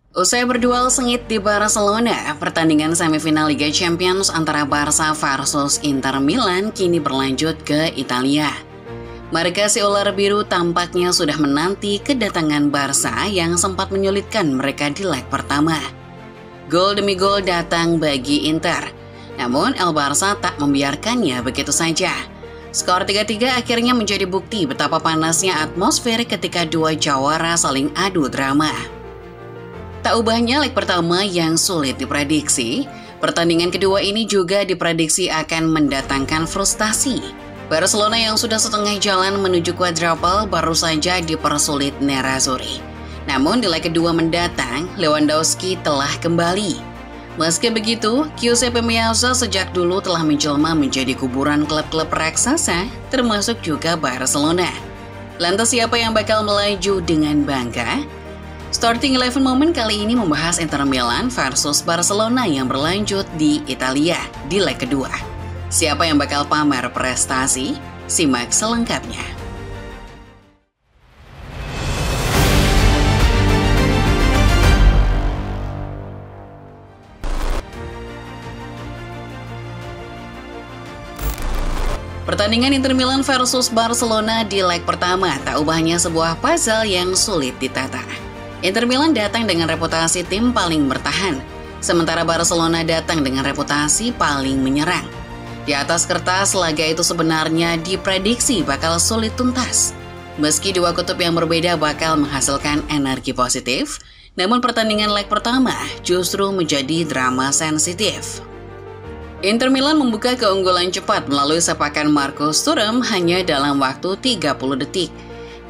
Usai berduel sengit di Barcelona, pertandingan semifinal Liga Champions antara Barca versus Inter Milan kini berlanjut ke Italia. Marga si ular biru tampaknya sudah menanti kedatangan Barca yang sempat menyulitkan mereka di leg pertama. Gol demi gol datang bagi Inter, namun El Barca tak membiarkannya begitu saja. Skor 3-3 akhirnya menjadi bukti betapa panasnya atmosfer ketika dua jawara saling adu drama. Tak ubahnya leg pertama yang sulit diprediksi, pertandingan kedua ini juga diprediksi akan mendatangkan frustasi. Barcelona yang sudah setengah jalan menuju quadruple baru saja dipersulit Nerazzurri. Namun di leg kedua mendatang, Lewandowski telah kembali. Meski begitu, Giuseppe Meazza sejak dulu telah menjelma menjadi kuburan klub-klub raksasa, termasuk juga Barcelona. Lantas siapa yang bakal melaju dengan bangga? Starting 11 Moment kali ini membahas Inter Milan versus Barcelona yang berlanjut di Italia di leg kedua. Siapa yang bakal pamer prestasi? Simak selengkapnya. Pertandingan Inter Milan versus Barcelona di leg pertama tak ubahnya sebuah puzzle yang sulit ditata. Inter Milan datang dengan reputasi tim paling bertahan, sementara Barcelona datang dengan reputasi paling menyerang. Di atas kertas, laga itu sebenarnya diprediksi bakal sulit tuntas. Meski dua kutub yang berbeda bakal menghasilkan energi positif, namun pertandingan leg pertama justru menjadi drama sensitif. Inter Milan membuka keunggulan cepat melalui sepakan Marcus Thuram hanya dalam waktu 30 detik.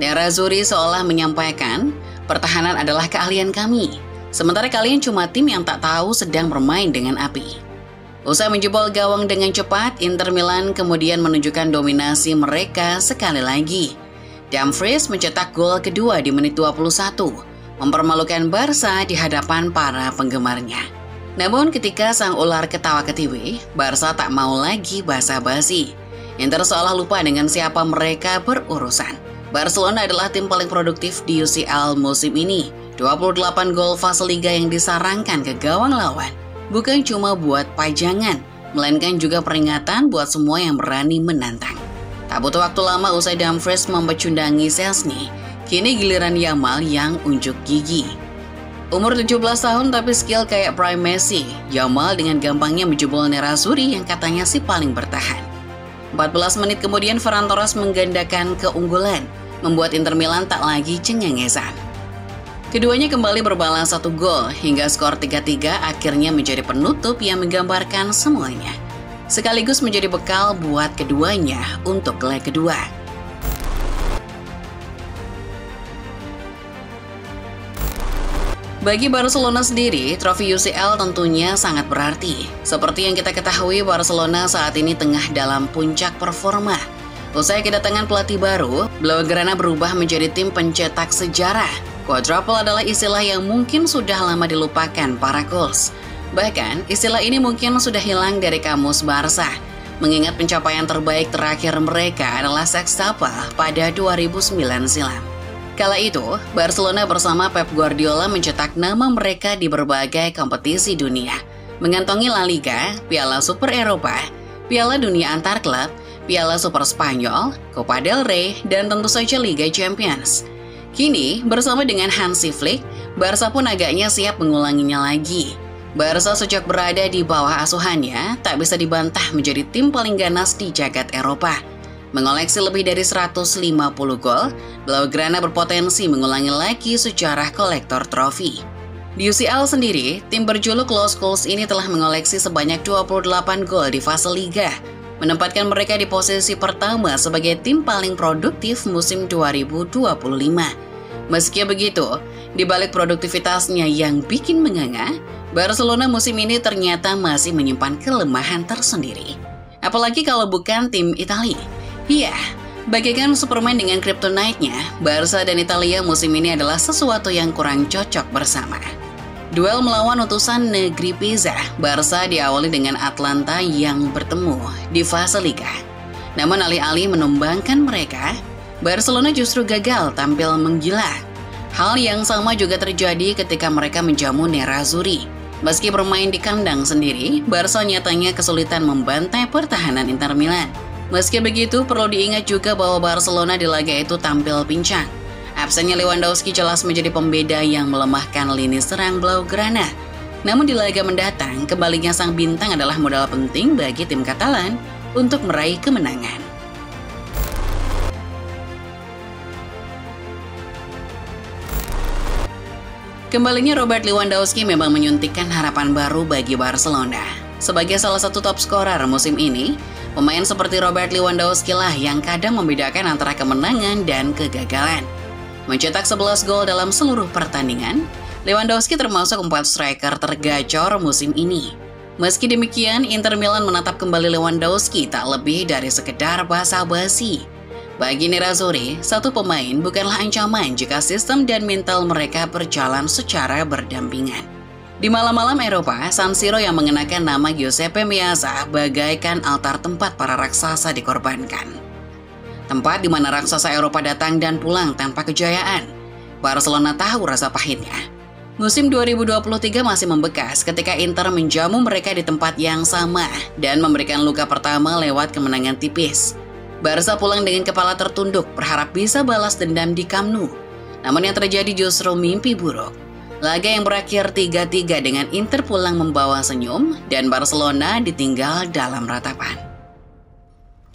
Nerazzurri seolah menyampaikan, pertahanan adalah keahlian kami, sementara kalian cuma tim yang tak tahu sedang bermain dengan api. Usai menjebol gawang dengan cepat, Inter Milan kemudian menunjukkan dominasi mereka sekali lagi. Dumfries mencetak gol kedua di menit 21, mempermalukan Barca di hadapan para penggemarnya. Namun ketika sang ular ketawa ketiwi, Barca tak mau lagi basa-basi. Inter seolah lupa dengan siapa mereka berurusan. Barcelona adalah tim paling produktif di UCL musim ini. 28 gol fase liga yang disarangkan ke gawang lawan. Bukan cuma buat pajangan, melainkan juga peringatan buat semua yang berani menantang. Tak butuh waktu lama usai Dumfries membecundangi Szczęsny, kini giliran Yamal yang unjuk gigi. Umur 17 tahun tapi skill kayak Prime Messi, Yamal dengan gampangnya menjebol Nerazzurri yang katanya si paling bertahan. 14 menit kemudian Ferran Torres menggandakan keunggulan, membuat Inter Milan tak lagi cengengesan. Keduanya kembali berbalas 1 gol hingga skor 3-3 akhirnya menjadi penutup yang menggambarkan semuanya. Sekaligus menjadi bekal buat keduanya untuk leg kedua. Bagi Barcelona sendiri, trofi UCL tentunya sangat berarti. Seperti yang kita ketahui, Barcelona saat ini tengah dalam puncak performa. Usai kedatangan pelatih baru, Blaugrana berubah menjadi tim pencetak sejarah. Quadruple adalah istilah yang mungkin sudah lama dilupakan para Guls. Bahkan, istilah ini mungkin sudah hilang dari kamus Barca, mengingat pencapaian terbaik terakhir mereka adalah sextuple pada 2009 silam. Kala itu, Barcelona bersama Pep Guardiola mencetak nama mereka di berbagai kompetisi dunia, mengantongi La Liga, Piala Super Eropa, Piala Dunia Antar Klub, Piala Super Spanyol, Copa del Rey, dan tentu saja Liga Champions. Kini, bersama dengan Hansi Flick, Barca pun agaknya siap mengulanginya lagi. Barca sejak berada di bawah asuhannya, tak bisa dibantah menjadi tim paling ganas di jagat Eropa. Mengoleksi lebih dari 150 gol, Blaugrana berpotensi mengulangi lagi sejarah kolektor trofi. Di UCL sendiri, tim berjuluk Los Guls ini telah mengoleksi sebanyak 28 gol di fase liga, menempatkan mereka di posisi pertama sebagai tim paling produktif musim 2025. Meski begitu, di balik produktivitasnya yang bikin menganga, Barcelona musim ini ternyata masih menyimpan kelemahan tersendiri. Apalagi kalau bukan tim Italia. Iya, bagaikan Superman dengan kryptonite-nya, Barca dan Italia musim ini adalah sesuatu yang kurang cocok bersama. Duel melawan utusan negeri Pisa, Barca diawali dengan Atalanta yang bertemu di fase Liga. Namun alih-alih menumbangkan mereka, Barcelona justru gagal tampil menggila. Hal yang sama juga terjadi ketika mereka menjamu Nerazzurri. Meski bermain di kandang sendiri, Barca nyatanya kesulitan membantai pertahanan Inter Milan. Meski begitu, perlu diingat juga bahwa Barcelona di laga itu tampil pincang. Absennya Lewandowski jelas menjadi pembeda yang melemahkan lini serang Blaugrana. Namun di laga mendatang, kembalinya sang bintang adalah modal penting bagi tim Katalan untuk meraih kemenangan. Kembalinya Robert Lewandowski memang menyuntikkan harapan baru bagi Barcelona. Sebagai salah satu top scorer musim ini, pemain seperti Robert Lewandowski lah yang kadang membedakan antara kemenangan dan kegagalan. Mencetak 11 gol dalam seluruh pertandingan, Lewandowski termasuk 4 striker tergacor musim ini. Meski demikian, Inter Milan menatap kembali Lewandowski tak lebih dari sekedar basa-basi. Bagi Nerazzurri, satu pemain bukanlah ancaman jika sistem dan mental mereka berjalan secara berdampingan. Di malam-malam Eropa, San Siro yang mengenakan nama Giuseppe Meazza bagaikan altar tempat para raksasa dikorbankan. Tempat di mana raksasa Eropa datang dan pulang tanpa kejayaan. Barcelona tahu rasa pahitnya. Musim 2023 masih membekas ketika Inter menjamu mereka di tempat yang sama dan memberikan luka pertama lewat kemenangan tipis. Barca pulang dengan kepala tertunduk berharap bisa balas dendam di Camp Nou. Namun yang terjadi justru mimpi buruk. Laga yang berakhir 3-3 dengan Inter pulang membawa senyum dan Barcelona ditinggal dalam ratapan.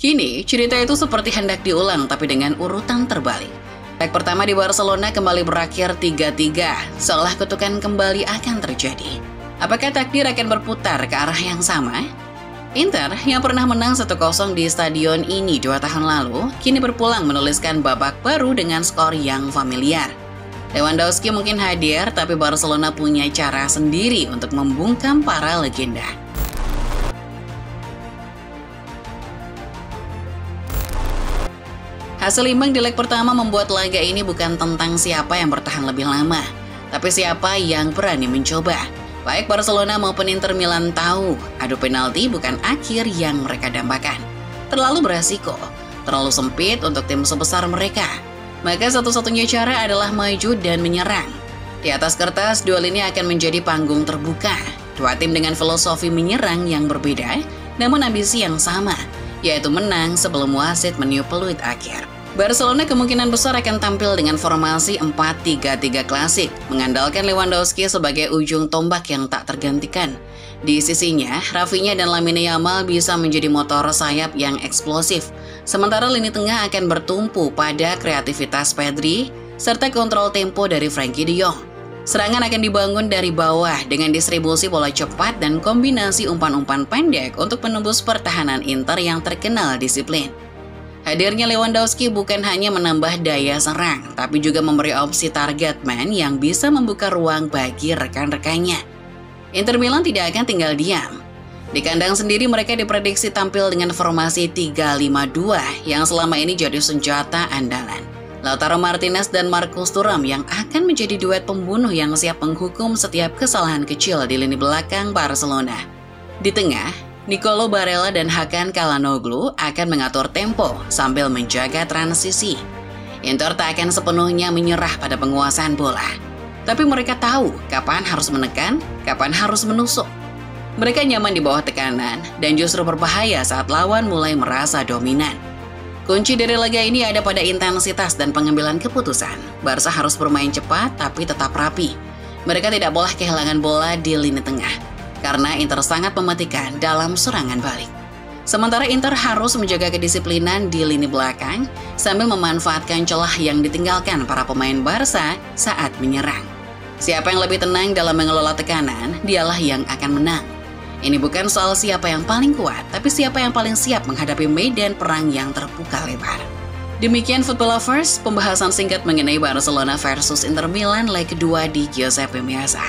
Kini, cerita itu seperti hendak diulang tapi dengan urutan terbalik. Leg pertama di Barcelona kembali berakhir 3-3, seolah kutukan kembali akan terjadi. Apakah takdir akan berputar ke arah yang sama? Inter yang pernah menang 1-0 di stadion ini 2 tahun lalu, kini berpulang menuliskan babak baru dengan skor yang familiar. Lewandowski mungkin hadir, tapi Barcelona punya cara sendiri untuk membungkam para legenda. Hasil imbang di leg pertama membuat laga ini bukan tentang siapa yang bertahan lebih lama, tapi siapa yang berani mencoba. Baik Barcelona maupun Inter Milan tahu, adu penalti bukan akhir yang mereka dambakan. Terlalu beresiko, terlalu sempit untuk tim sebesar mereka. Maka satu-satunya cara adalah maju dan menyerang. Di atas kertas, duel ini akan menjadi panggung terbuka. Dua tim dengan filosofi menyerang yang berbeda, namun ambisi yang sama, yaitu menang sebelum wasit meniup peluit akhir. Barcelona kemungkinan besar akan tampil dengan formasi 4-3-3 klasik, mengandalkan Lewandowski sebagai ujung tombak yang tak tergantikan. Di sisinya, Rafinha dan Lamine Yamal bisa menjadi motor sayap yang eksplosif, sementara lini tengah akan bertumpu pada kreativitas Pedri serta kontrol tempo dari Frenkie de Jong. Serangan akan dibangun dari bawah dengan distribusi bola cepat dan kombinasi umpan-umpan pendek untuk menembus pertahanan Inter yang terkenal disiplin. Hadirnya Lewandowski bukan hanya menambah daya serang, tapi juga memberi opsi target man yang bisa membuka ruang bagi rekan-rekannya. Inter Milan tidak akan tinggal diam. Di kandang sendiri mereka diprediksi tampil dengan formasi 3-5-2 yang selama ini jadi senjata andalan. Lautaro Martinez dan Marcus Thuram yang akan menjadi duet pembunuh yang siap menghukum setiap kesalahan kecil di lini belakang Barcelona. Di tengah, Nicolo Barella dan Hakan Çalhanoğlu akan mengatur tempo sambil menjaga transisi. Inter tak akan sepenuhnya menyerah pada penguasaan bola. Tapi mereka tahu kapan harus menekan, kapan harus menusuk. Mereka nyaman di bawah tekanan dan justru berbahaya saat lawan mulai merasa dominan. Kunci dari laga ini ada pada intensitas dan pengambilan keputusan. Barca harus bermain cepat tapi tetap rapi. Mereka tidak boleh kehilangan bola di lini tengah, karena Inter sangat mematikan dalam serangan balik. Sementara Inter harus menjaga kedisiplinan di lini belakang sambil memanfaatkan celah yang ditinggalkan para pemain Barca saat menyerang. Siapa yang lebih tenang dalam mengelola tekanan, dialah yang akan menang. Ini bukan soal siapa yang paling kuat, tapi siapa yang paling siap menghadapi medan perang yang terbuka lebar. Demikian Football Lovers, pembahasan singkat mengenai Barcelona versus Inter Milan leg kedua di Giuseppe Meazza.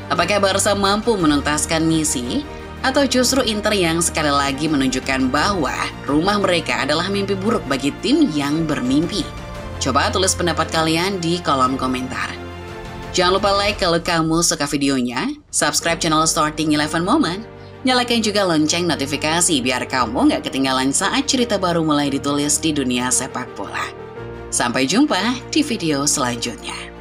Apakah Barca mampu menuntaskan misi, atau justru Inter yang sekali lagi menunjukkan bahwa rumah mereka adalah mimpi buruk bagi tim yang bermimpi? Coba tulis pendapat kalian di kolom komentar. Jangan lupa like kalau kamu suka videonya, subscribe channel Starting 11 Moment, nyalakan juga lonceng notifikasi biar kamu nggak ketinggalan saat cerita baru mulai ditulis di dunia sepak bola. Sampai jumpa di video selanjutnya.